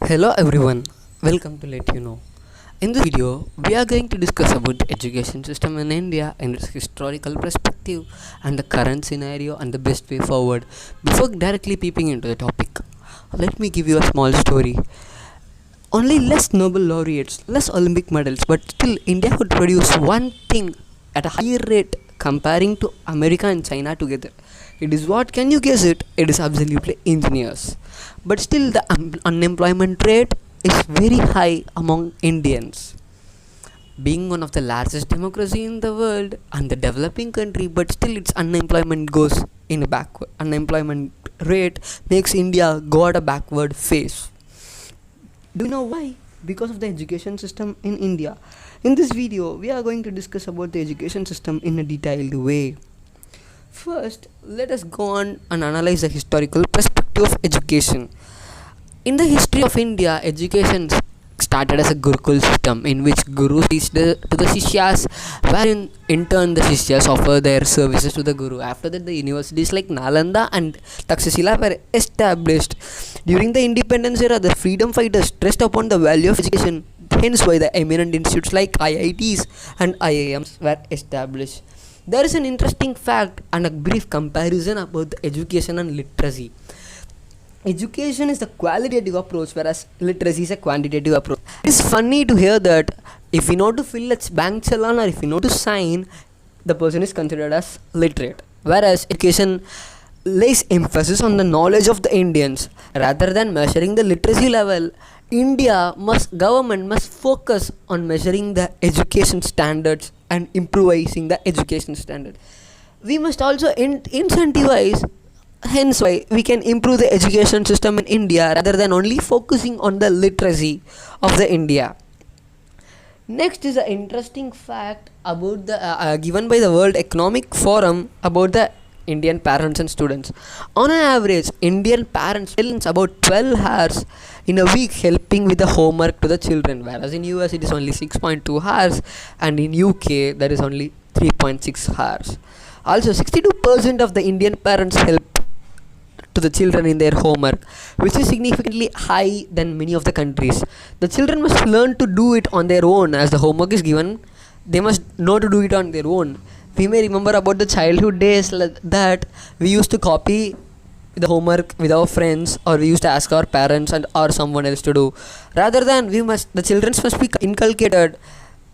Hello everyone, welcome to Let You Know. In this video, we are going to discuss about the education system in India and its historical perspective and the current scenario and the best way forward. Before directly peeping into the topic, let me give you a small story. Only less Nobel laureates, less Olympic medals, but still India could produce one thing at a higher rate comparing to America and China together. It is what? Can you guess it? It is absolutely engineers. But still, the unemployment rate is very high among Indians. Being one of the largest democracy in the world and the developing country, but still its unemployment goes in a backward. Unemployment rate makes India go at a backward phase. Do you know why? Because of the education system in India. In this video, we are going to discuss about the education system in a detailed way. First, let us go on and analyze the historical perspective of education. In the history of India, education started as a Gurukul system in which Gurus teach to the Sishyas, wherein in turn the Sishyas offer their services to the Guru. After that, the universities like Nalanda and Takshashila were established. During the independence era, the freedom fighters stressed upon the value of education. Hence why the eminent institutes like IITs and IIMs were established. There is an interesting fact and a brief comparison about the education and literacy. Education is the qualitative approach, whereas literacy is a quantitative approach. It is funny to hear that if we know to fill a bank challan or if we know to sign, the person is considered as literate. Whereas education lays emphasis on the knowledge of the Indians rather than measuring the literacy level. Government must focus on measuring the education standards and improvising the education standard. We must also incentivize, hence why we can improve the education system in India rather than only focusing on the literacy of the India. Next is an interesting fact about the given by the World Economic Forum about the Indian parents and students. On an average, Indian parents spend about 12 hours in a week helping with the homework to the children, whereas in US it is only 6.2 hours and in UK there is only 3.6 hours. Also, 62% of the Indian parents help to the children in their homework, which is significantly high than many of the countries. The children must learn to do it on their own as the homework is given. They must know to do it on their own. We may remember about the childhood days that we used to copy the homework with our friends, or we used to ask our parents and or someone else to do. Rather than the children must be inculcated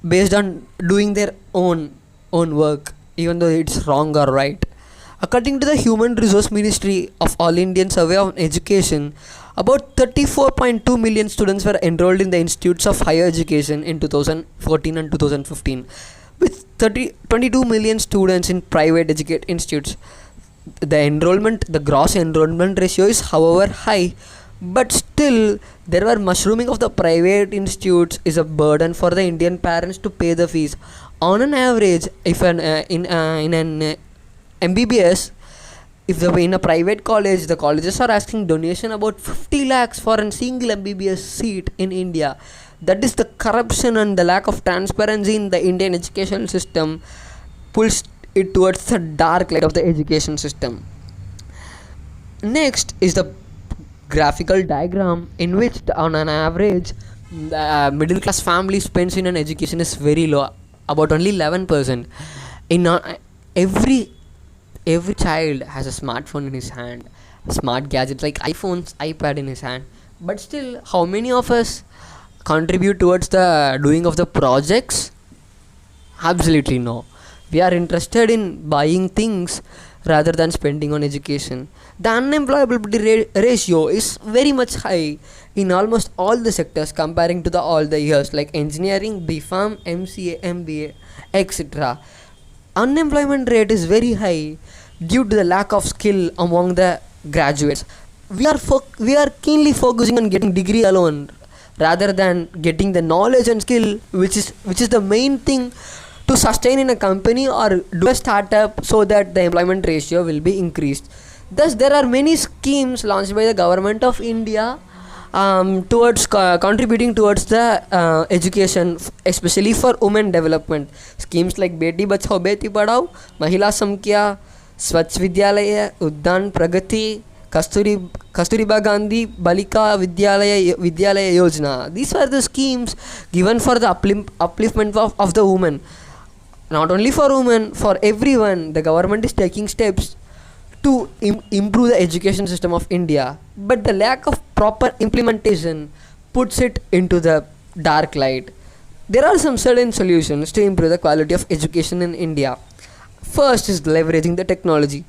based on doing their own work, even though it's wrong or right. According to the Human Resource Ministry of All Indian Survey on Education, about 34.2 million students were enrolled in the institutes of higher education in 2014 and 2015. With 22 million students in private institutes. The gross enrollment ratio is however high, but still there were mushrooming of the private institutes is a burden for the Indian parents to pay the fees. On an average, if in an MBBS, in a private college, the colleges are asking donation about 50 lakhs for a single MBBS seat in India. That is the corruption and the lack of transparency in the Indian education system pulls it towards the dark light of the education system. Next is the graphical diagram in which on an average the middle class family spends in an education is very low, about only 11%. Every child has a smartphone in his hand, smart gadgets like iPhones, iPad in his hand. But still, how many of us contribute towards the doing of the projects? Absolutely no. We are interested in buying things rather than spending on education. The unemployability ratio is very much high in almost all the sectors comparing to all the years like engineering, BPharm, MCA, MBA, etc. Unemployment rate is very high due to the lack of skill among the graduates. We are keenly focusing on getting degree alone rather than getting the knowledge and skill, which is the main thing to sustain in a company or do a startup so that the employment ratio will be increased. Thus, there are many schemes launched by the government of India towards contributing towards the education, especially for women development. Schemes like Beti Bachao Beti Padhao, Mahila Samkhya, Swachh Vidyalaya, Uddan Pragati, Kasturiba Gandhi Balika Vidyalaya Yojana. These were the schemes given for the upliftment of the women. Not only for women, for everyone. The government is taking steps to improve the education system of India, but the lack of proper implementation puts it into the dark light. There are some certain solutions to improve the quality of education in India. First is leveraging the technology.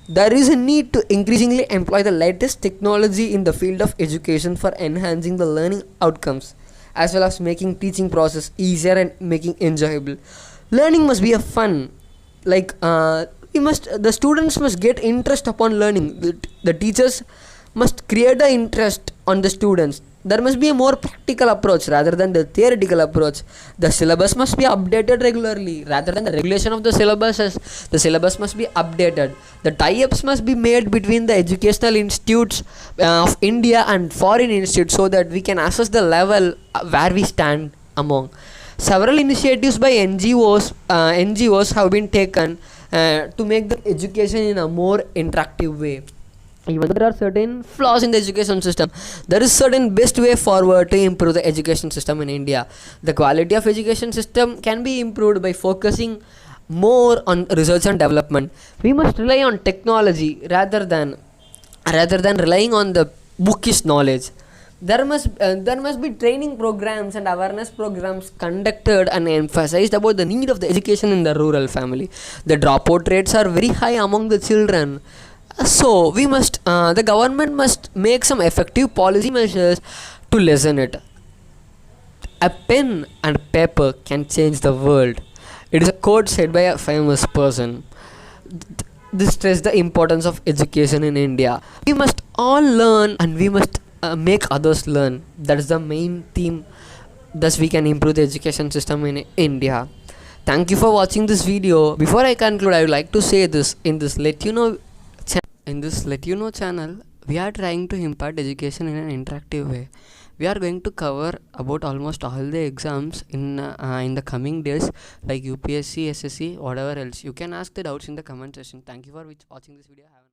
There is a need to increasingly employ the latest technology in the field of education for enhancing the learning outcomes, as well as making teaching process easier and making enjoyable. Learning must be a fun, like the students must get interest upon learning. The teachers must create the interest on the students. There must be a more practical approach rather than the theoretical approach. The syllabus must be updated regularly rather than the regulation of the syllabus. The syllabus must be updated. The tie-ups must be made between the educational institutes of India and foreign institutes so that we can assess the level where we stand among. Several initiatives by NGOs have been taken to make the education in a more interactive way. Even though there are certain flaws in the education system, there is certain best way forward to improve the education system in India. The quality of education system can be improved by focusing more on research and development. We must rely on technology rather than relying on the bookish knowledge. There must be training programs and awareness programs conducted and emphasized about the need of the education in the rural family. The dropout rates are very high among the children. So the government must make some effective policy measures to lessen it. A pen and paper can change the world. It is a quote said by a famous person. This stressed the importance of education in India. We must all learn and we must make others learn. That is the main theme. Thus, we can improve the education system in India. Thank you for watching this video. Before I conclude, I would like to say this in this Let You Know channel, we are trying to impart education in an interactive way. We are going to cover about almost all the exams in the coming days, like UPSC, SSC, whatever else. You can ask the doubts in the comment section. Thank you for watching this video.